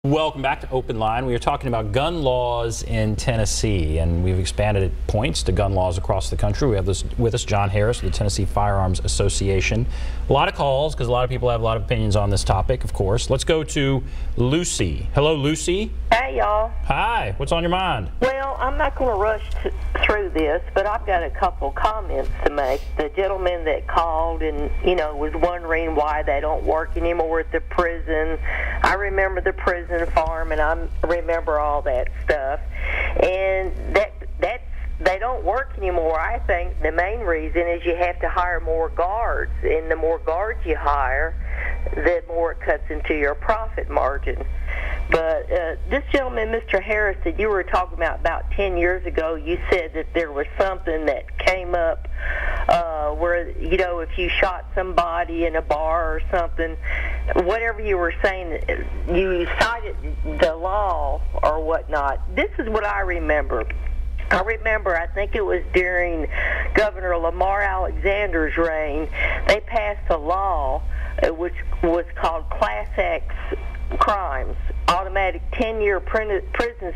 Welcome back to Open Line. We are talking about gun laws in Tennessee, and we've expanded at points to gun laws across the country. We have with us John Harris of the Tennessee Firearms Association. A lot of calls because a lot of people have a lot of opinions on this topic, of course. Let's go to Lucy. Hello, Lucy. Hey, y'all. Hi. What's on your mind? Well, I'm not going to rush through this, but I've got a couple comments to make. The gentleman that called and, was wondering why they don't work anymore at the prison. I remember the prison farm, and I remember all that stuff. And they don't work anymore. I think the main reason is you have to hire more guards, and the more guards you hire, the more it cuts into your profit margin. But this gentleman, Mr. Harris, that you were talking about 10 years ago, you said that there was something that came up where, if you shot somebody in a bar or something, whatever you were saying, you cited the law or whatnot. This is what I remember. I think it was during Governor Lamar Alexander's reign, they passed a law which was called Class X crimes, automatic 10-year prison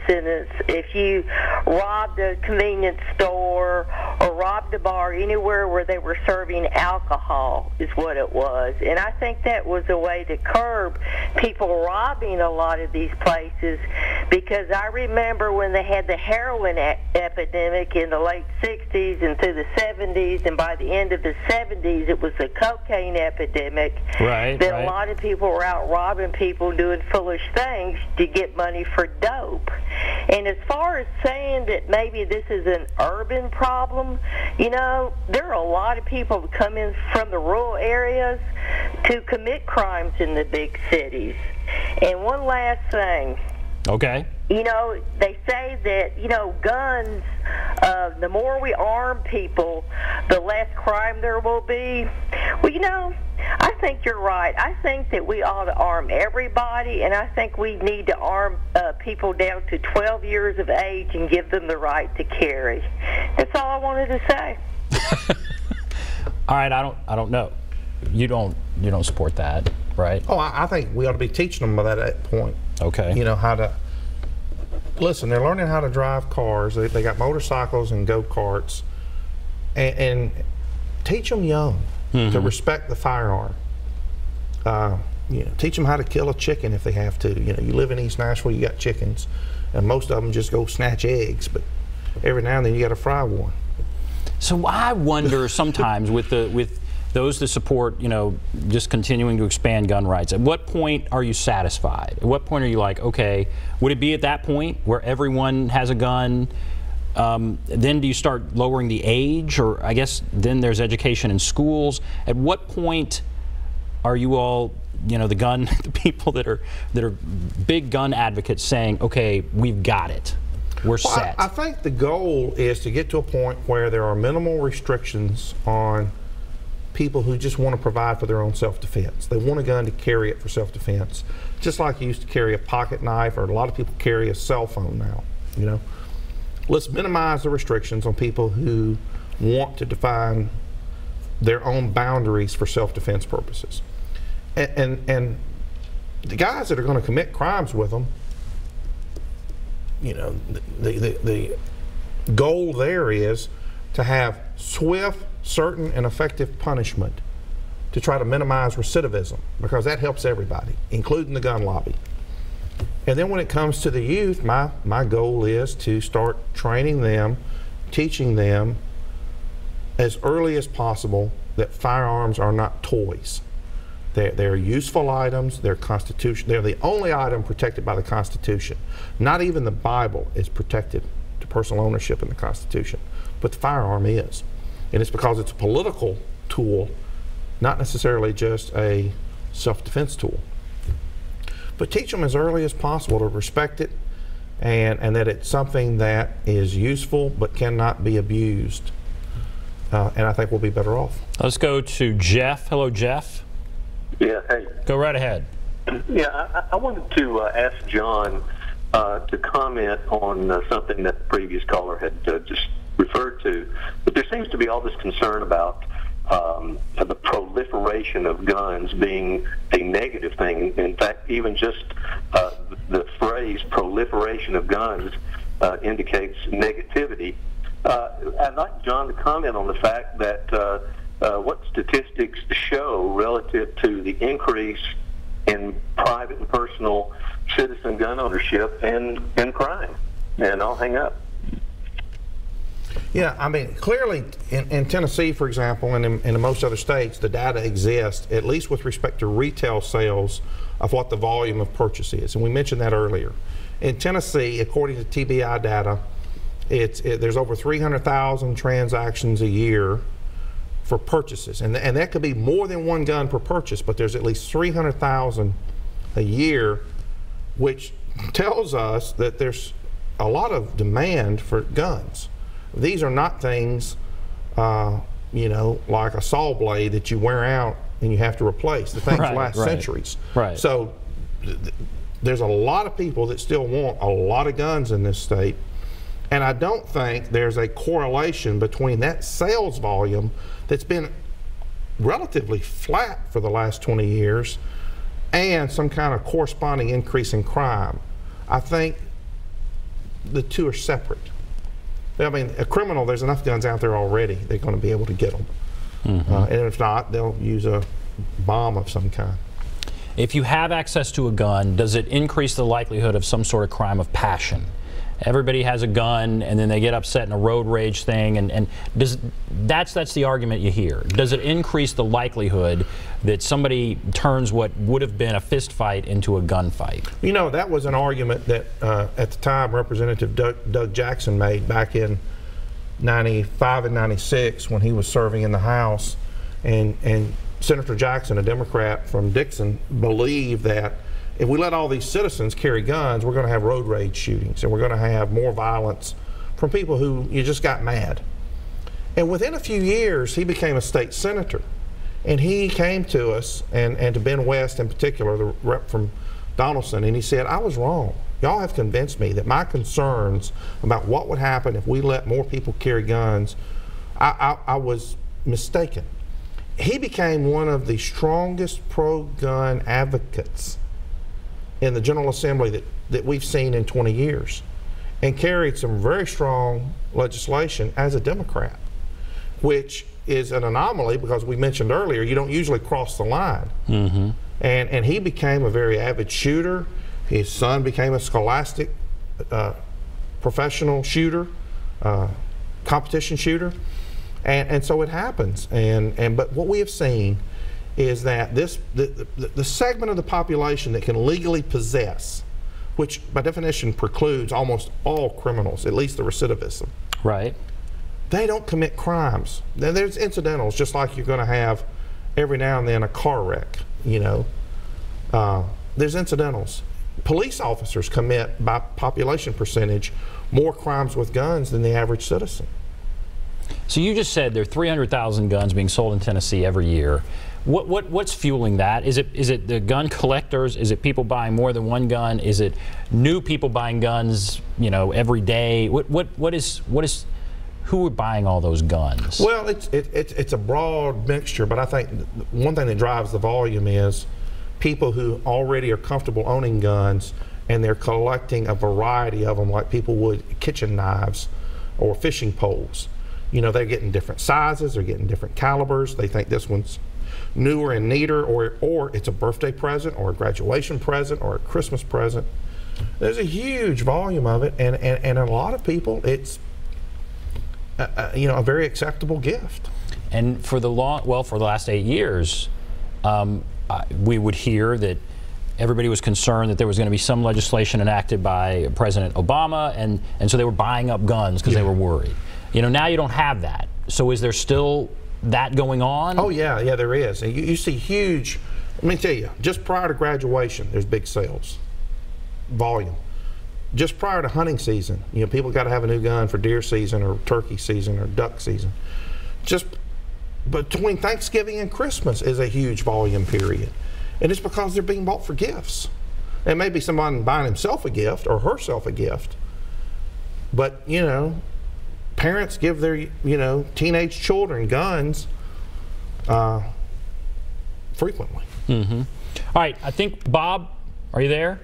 sentence if you robbed a convenience store or robbed a bar anywhere where they were serving alcohol is what it was. And I think that was a way to curb people robbing a lot of these places, because I remember when they had the heroin epidemic in the late 60s and through the 70s, and by the end of the 70s it was the cocaine epidemic. Right. A lot of people were out robbing people, doing foolish things to get money for dope. And as far as saying that maybe this is an urban problem, there are a lot of people that come in from the rural areas to commit crimes in the big cities. And one last thing. Okay. They say that, guns, the more we arm people, the less crime there will be. Well, I think you're right. I think that we ought to arm everybody, and I think we need to arm people down to 12 years of age and give them the right to carry. That's all I wanted to say. All right, I don't know. You don't support that, right? Oh, I think we ought to be teaching them by that point. Okay. How to listen. They're learning how to drive cars. They got motorcycles and go-karts, and teach them young to respect the firearm. Teach them how to kill a chicken if they have to. You live in East Nashville, you got chickens, and most of them just go snatch eggs, but every now and then you got to fry one. So I wonder sometimes with those that support, just continuing to expand gun rights, at what point are you satisfied? At what point are you like, okay, would it be at that point where everyone has a gun? Then do you start lowering the age, or I guess then there's education in schools? At what point are you all, the people that are big gun advocates saying, okay, we've got it, we're set? I think the goal is to get to a point where there are minimal restrictions on people who just want to provide for their own self-defense. They want a gun to carry it for self-defense, just like you used to carry a pocket knife, or a lot of people carry a cell phone now. Let's minimize the restrictions on people who want to define their own boundaries for self-defense purposes. And the guys that are going to commit crimes with them, the goal there is to have swift, certain, and effective punishment to try to minimize recidivism, because that helps everybody, including the gun lobby. And then when it comes to the youth, my goal is to start training them, teaching them as early as possible that firearms are not toys. They're useful items, they're the only item protected by the Constitution. Not even the Bible is protected to personal ownership in the Constitution, but the firearm is. And it's because it's a political tool, not necessarily just a self-defense tool. But teach them as early as possible to respect it, and that it's something that is useful but cannot be abused. And I think we'll be better off. Let's go to Jeff. Hello, Jeff. Yeah, hey. Go right ahead. Yeah, I wanted to ask John to comment on something that the previous caller had just referred to. But there seems to be all this concern about the proliferation of guns being a negative thing. In fact, even just the phrase proliferation of guns indicates negativity. I'd like John to comment on the fact that what statistics show relative to the increase in private and personal citizen gun ownership and crime. And I'll hang up. Yeah, I mean, clearly in Tennessee, for example, and in most other states, the data exists, at least with respect to retail sales, of what the volume of purchase is. And we mentioned that earlier. In Tennessee, according to TBI data, there's over 300,000 transactions a year for purchases. And that could be more than one gun per purchase, but there's at least 300,000 a year, which tells us that there's a lot of demand for guns. These are not things, you know, like a saw blade that you wear out and you have to replace. The things last centuries. Right. So there's a lot of people that still want a lot of guns in this state. And I don't think there's a correlation between that sales volume that's been relatively flat for the last 20 years and some kind of corresponding increase in crime. I think the two are separate. I mean, a criminal, there's enough guns out there already, they're going to be able to get them. And if not, they'll use a bomb of some kind. If you have access to a gun, does it increase the likelihood of some sort of crime of passion? Everybody has a gun and then they get upset in a road rage thing, and that's the argument you hear. Does it increase the likelihood that somebody turns what would have been a fist fight into a gunfight? You know, that was an argument that at the time Representative Doug Jackson made back in 95 and 96 when he was serving in the House, and Senator Jackson, a Democrat from Dixon, believed that if we let all these citizens carry guns, we're going to have road rage shootings and we're going to have more violence from people who you just got mad. And within a few years, he became a state senator. And he came to us, and to Ben West in particular, the rep from Donaldson, and he said, I was wrong. Y'all have convinced me that my concerns about what would happen if we let more people carry guns, I was mistaken. He became one of the strongest pro-gun advocates in the General Assembly that we've seen in 20 years, and carried some very strong legislation as a Democrat, which is an anomaly because we mentioned earlier you don't usually cross the line. And he became a very avid shooter. His son became a scholastic professional shooter, competition shooter, and so it happens. But what we have seen is that the segment of the population that can legally possess, which by definition precludes almost all criminals, at least the recidivism. Right. They don't commit crimes. There's incidentals, just like you're going to have every now and then a car wreck, you know. There's incidentals. Police officers commit, by population percentage, more crimes with guns than the average citizen. So you just said there are 300,000 guns being sold in Tennessee every year. What's fueling that? Is it the gun collectors? Is it people buying more than one gun? Is it new people buying guns, you know, every day? Who are buying all those guns? Well, it's a broad mixture, but I think one thing that drives the volume is people who already are comfortable owning guns, and they're collecting a variety of them, like people would kitchen knives or fishing poles. You know, they're getting different sizes, they're getting different calibers. They think this one's newer and neater, or it's a birthday present or a graduation present or a Christmas present. There's a huge volume of it, and a lot of people, it's you know, a very acceptable gift. And for the last 8 years, we would hear that everybody was concerned that there was going to be some legislation enacted by President Obama, and so they were buying up guns because they were worried. You know, now you don't have that. So is there still that going on? Oh yeah, there is. And you see huge, let me tell you, just prior to graduation, there's big sales, volume. Just prior to hunting season, you know, people got to have a new gun for deer season or turkey season or duck season. Just between Thanksgiving and Christmas is a huge volume period. And it's because they're being bought for gifts. And maybe someone buying himself a gift or herself a gift. But, you know, parents give their, you know, teenage children guns frequently. All right, I think, Bob, are you there?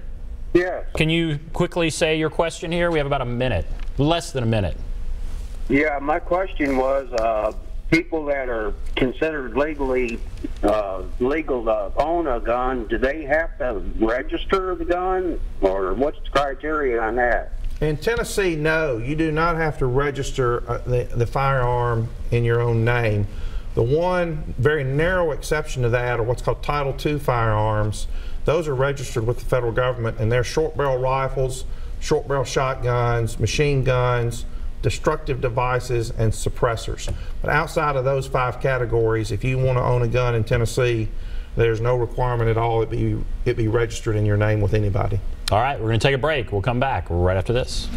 Yes. Can you quickly say your question here? We have about a minute, less than a minute. Yeah, my question was, people that are considered legal to own a gun, do they have to register the gun, or what's the criteria on that? In Tennessee, no, you do not have to register the firearm in your own name. The one very narrow exception to that are what's called Title II firearms. Those are registered with the federal government, and they're short barrel rifles, short barrel shotguns, machine guns, destructive devices, and suppressors. But outside of those 5 categories, if you want to own a gun in Tennessee, there's no requirement at all it be registered in your name with anybody. All right, we're going to take a break. We'll come back right after this.